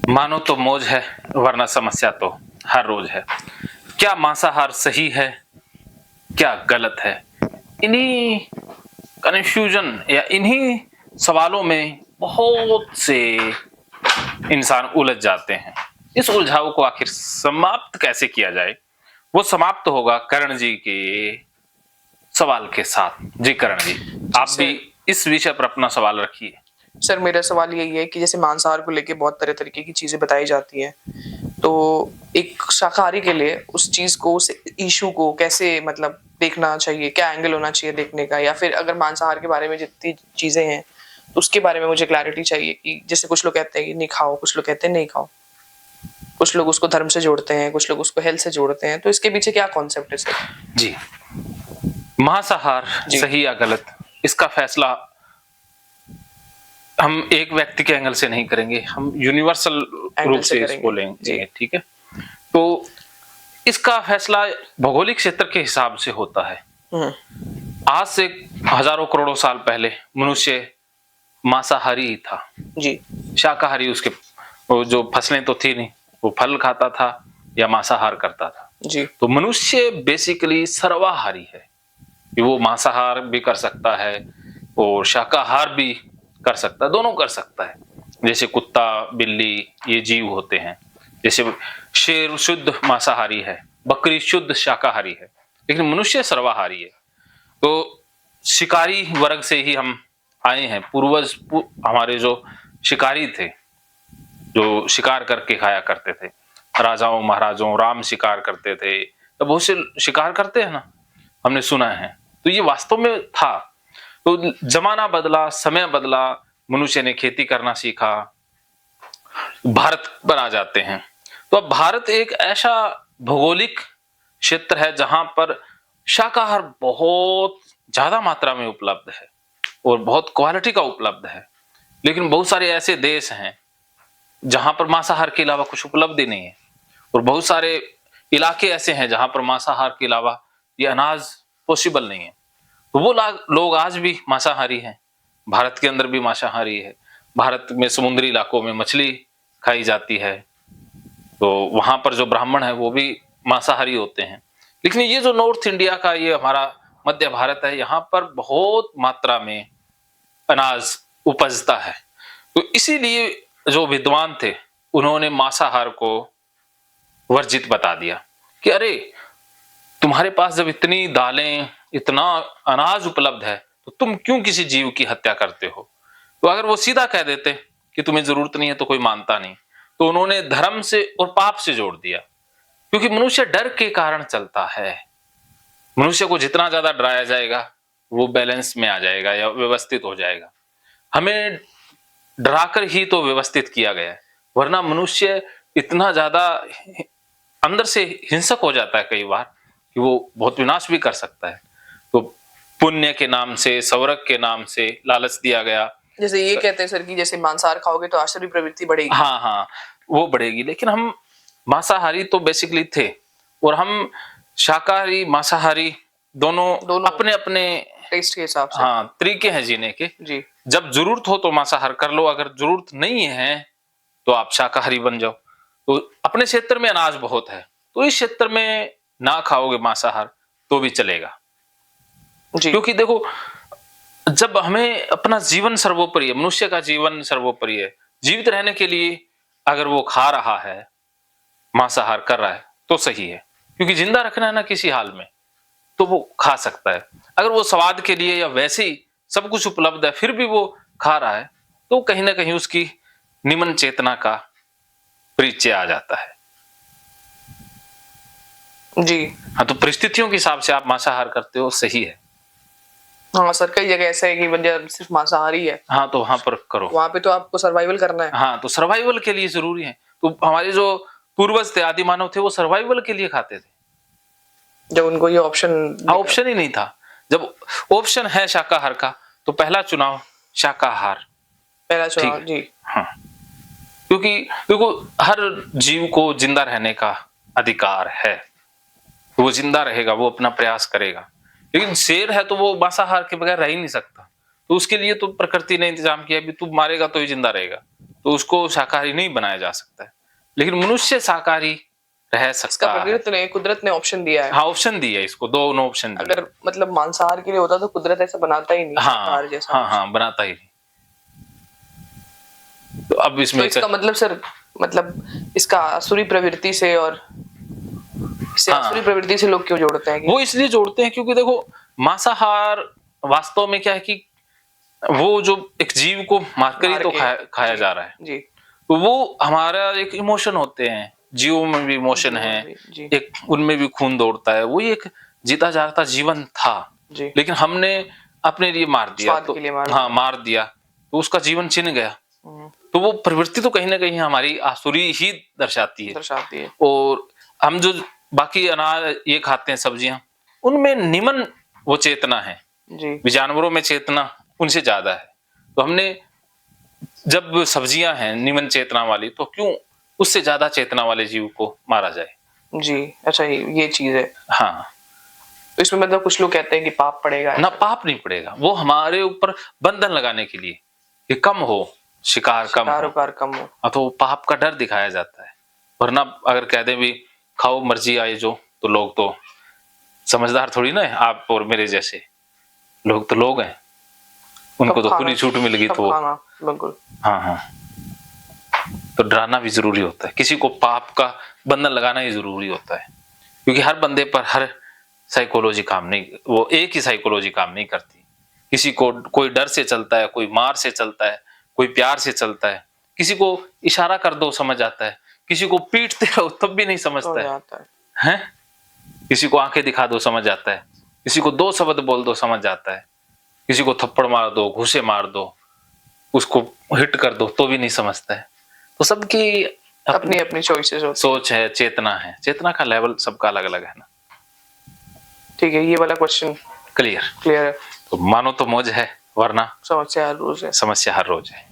मानो तो मौज है, वरना समस्या तो हर रोज है। क्या मांसाहार सही है, क्या गलत है? इन्हीं कन्फ्यूजन या इन्हीं सवालों में बहुत से इंसान उलझ जाते हैं। इस उलझाव को आखिर समाप्त कैसे किया जाए, वो समाप्त होगा करण जी के सवाल के साथ। जी करण जी, आप भी इस विषय पर अपना सवाल रखिए। सर मेरा सवाल यही है कि जैसे मांसाहार को लेके बहुत तरह तरीके की चीजें बताई जाती हैं, तो एक शाकाहारी के लिए उस चीज को, उस इशू को कैसे मतलब देखना चाहिए, क्या एंगल होना चाहिए देखने का, या फिर अगर मांसाहार के बारे में जितनी चीजें हैं तो उसके बारे में मुझे क्लैरिटी चाहिए कि जैसे कुछ लोग कहते हैं कि नहीं खाओ, कुछ लोग कहते हैं नहीं खाओ, कुछ लोग उसको धर्म से जोड़ते हैं, कुछ लोग उसको हेल्थ से जोड़ते हैं, तो इसके पीछे क्या कॉन्सेप्ट है सर? जी, मांसाहार सही या गलत, इसका फैसला हम एक व्यक्ति के एंगल से नहीं करेंगे, हम यूनिवर्सल रूप से इसको लेंगे, ठीक है। तो इसका फैसला भौगोलिक क्षेत्र के हिसाब से होता है। आज से हजारों करोड़ों साल पहले मनुष्य मांसाहारी ही था जी, शाकाहारी उसके वो जो फसलें तो थी नहीं, वो फल खाता था या मांसाहार करता था जी। तो मनुष्य बेसिकली सर्वाहारी है कि वो मांसाहार भी कर सकता है और शाकाहार भी कर सकता है, दोनों कर सकता है। जैसे कुत्ता बिल्ली ये जीव होते हैं, जैसे शेर शुद्ध मांसाहारी है, बकरी शुद्ध शाकाहारी है, लेकिन मनुष्य सर्वाहारी है। तो शिकारी वर्ग से ही हम आए हैं, पूर्वज हमारे जो शिकारी थे, जो शिकार करके खाया करते थे, राजाओं महाराजों, राम शिकार करते थे, तो बहुत से शिकार करते हैं ना, हमने सुना है। तो ये वास्तव में था। तो जमाना बदला, समय बदला, मनुष्य ने खेती करना सीखा, भारत पर आ जाते हैं। तो अब भारत एक ऐसा भौगोलिक क्षेत्र है जहां पर शाकाहार बहुत ज्यादा मात्रा में उपलब्ध है और बहुत क्वालिटी का उपलब्ध है। लेकिन बहुत सारे ऐसे देश हैं जहां पर मांसाहार के अलावा कुछ उपलब्ध ही नहीं है, और बहुत सारे इलाके ऐसे हैं जहां पर मांसाहार के अलावा ये अनाज पॉसिबल नहीं है। तो वो लोग आज भी मांसाहारी हैं, भारत के अंदर भी मांसाहारी है। भारत में समुद्री इलाकों में मछली खाई जाती है, तो वहां पर जो ब्राह्मण है वो भी मांसाहारी होते हैं। लेकिन ये जो नॉर्थ इंडिया का ये हमारा मध्य भारत है, यहाँ पर बहुत मात्रा में अनाज उपजता है। तो इसीलिए जो विद्वान थे उन्होंने मांसाहार को वर्जित बता दिया कि अरे तुम्हारे पास जब इतनी दालें इतना अनाज उपलब्ध है तो तुम क्यों किसी जीव की हत्या करते हो। तो अगर वो सीधा कह देते कि तुम्हें जरूरत नहीं है तो कोई मानता नहीं, तो उन्होंने धर्म से और पाप से जोड़ दिया। क्योंकि मनुष्य डर के कारण चलता है, मनुष्य को जितना ज्यादा डराया जाएगा वो बैलेंस में आ जाएगा या व्यवस्थित हो जाएगा। हमें डराकर ही तो व्यवस्थित किया गया है, वरना मनुष्य इतना ज्यादा अंदर से हिंसक हो जाता है कई बार कि वो बहुत विनाश भी कर सकता है। तो पुण्य के नाम से, स्वर्ग के नाम से लालच दिया गया। जैसे ये कहते हैं सर कि जैसे मांसाहार खाओगे तो आश्चर्य प्रवृत्ति बढ़ेगी। हाँ हाँ, वो बढ़ेगी, लेकिन हम मांसाहारी तो बेसिकली थे, और हम शाकाहारी मांसाहारी दोनों अपने अपने टेस्ट के हिसाब से, हाँ तरीके हैं जीने के। जी। जब जरूरत हो तो मांसाहार कर लो, अगर जरूरत नहीं है तो आप शाकाहारी बन जाओ। तो अपने क्षेत्र में अनाज बहुत है, तो इस क्षेत्र में ना खाओगे मांसाहार तो भी चलेगा। जी। क्योंकि देखो, जब हमें अपना जीवन सर्वोपरि है, मनुष्य का जीवन सर्वोपरि है, जीवित रहने के लिए अगर वो खा रहा है, मांसाहार कर रहा है तो सही है, क्योंकि जिंदा रखना है ना किसी हाल में, तो वो खा सकता है। अगर वो स्वाद के लिए या वैसे ही सब कुछ उपलब्ध है फिर भी वो खा रहा है, तो कहीं ना कहीं उसकी निम्न चेतना का परिचय आ जाता है। जी। हाँ, तो परिस्थितियों के हिसाब से आप मांसाहार करते हो, सही है। हाँ सर, कई जगह ऐसा है कि बंदा सिर्फ मांसाहारी है, हाँ, तो वहां पर करो, वहां पे तो आपको सर्वाइवल करना है। हाँ, तो सर्वाइवल के लिए जरूरी है। तो हमारे जो पूर्वज थे, आदि मानव थे, वो सर्वाइवल के लिए खाते थे, जब उनको ये ऑप्शन, हाँ ऑप्शन ही नहीं था। जब ऑप्शन है शाकाहार का तो पहला चुनाव शाकाहार, पहला चुनाव, जी। हाँ, क्योंकि देखो हर जीव को जिंदा रहने का अधिकार है, वो जिंदा रहेगा, वो अपना प्रयास करेगा। लेकिन शेर है तो वो मांसाहार के बगैर रह ही नहीं सकता, तो उसके लिए तो प्रकृति ने इंतजाम किया भी तू मारेगा तो ही जिंदा रहेगा, तो उसको शाकाहारी नहीं बनाया जा सकता है, लेकिन मनुष्य शाकाहारी रह इसका सकता है। प्रकृति ने कुदरत ने ऑप्शन दिया है। हाँ, ऑप्शन दिया इसको, दोनों ऑप्शन दिए। अगर मतलब मांसाहार के लिए होता तो कुदरत ऐसा बनाता ही नहीं, हाँ शाकाहार जैसा हाँ कुछ। हाँ, बनाता ही नहीं। तो अब तो इसमें इसका मतलब सर, मतलब इसका आसुरी प्रवृत्ति से, और इसे हाँ। आसुरी प्रवृत्ति से लोग क्यों जोड़ते हैं कि वो इसलिए जोड़ते हैं क्योंकि देखो, मांसाहार वास्तव में क्या है कि वो जो एक जीव को मारकर ही मार तो के? खाया जी, जा रहा है। जी तो वो हमारा एक इमोशन होते हैं, जीवों में भी इमोशन जी है, जी एक उनमें भी खून दौड़ता है, वो एक जीता जागता जीवन था, जी, लेकिन हमने अपने लिए मार दिया। स्वाद तो के लिए मार हाँ, दिया। मार दिया, तो उसका जीवन छिन गया। हम्म, तो वो प्रवृत्ति तो कहीं ना कहीं हमारी आसुरी ही दर्शाती है। दर्शाती है। और हम जो बाकी अनाज ये खाते हैं, सब्जियां, उनमें निमन वो चेतना है, जी जानवरों में चेतना उनसे ज्यादा है। तो हमने जब सब्जियां हैं निमन चेतना वाली, तो क्यों उससे ज्यादा चेतना वाले जीव को मारा जाए। जी, अच्छा ये चीज है। हाँ, तो इसमें मतलब कुछ लोग कहते हैं कि पाप पड़ेगा ना, ऐसा। पाप नहीं पड़ेगा, वो हमारे ऊपर बंधन लगाने के लिए कि कम हो, शिकार कम शिकार हो। उकार कम हो। हाँ, तो पाप का डर दिखाया जाता है। वरना अगर कह दें भी खाओ मर्जी आए जो, तो लोग तो समझदार थोड़ी ना है, आप और मेरे जैसे लोग तो लोग हैं, उनको तो खुली छूट मिल गई सब तो। खाना, बिल्कुल। हाँ हाँ, तो डराना भी जरूरी होता है, किसी को पाप का बंधन लगाना ही जरूरी होता है, क्योंकि हर बंदे पर हर साइकोलॉजी काम नहीं, वो एक ही साइकोलॉजी काम नहीं करती। किसी को कोई डर से चलता है, कोई मार से चलता है, कोई प्यार से चलता है, किसी को इशारा कर दो समझ आता है, किसी को पीटते रहो तब भी नहीं तो समझता जाता है। है, किसी को आंखें दिखा दो समझ आता है, किसी को दो शब्द बोल दो समझ आता है, किसी को थप्पड़ मार दो, घूसे मार दो, उसको हिट कर दो तो भी नहीं समझता है। तो सबकी अपनी अपनी चॉइसेस होती सोच है, चेतना है, चेतना का लेवल सबका अलग अलग है ना। है। ठीक है, ये वाला क्वेश्चन क्लियर? क्लियर है। तो मानो तो मौज है, वरना समस्या हर रोज है। समस्या हर रोज है।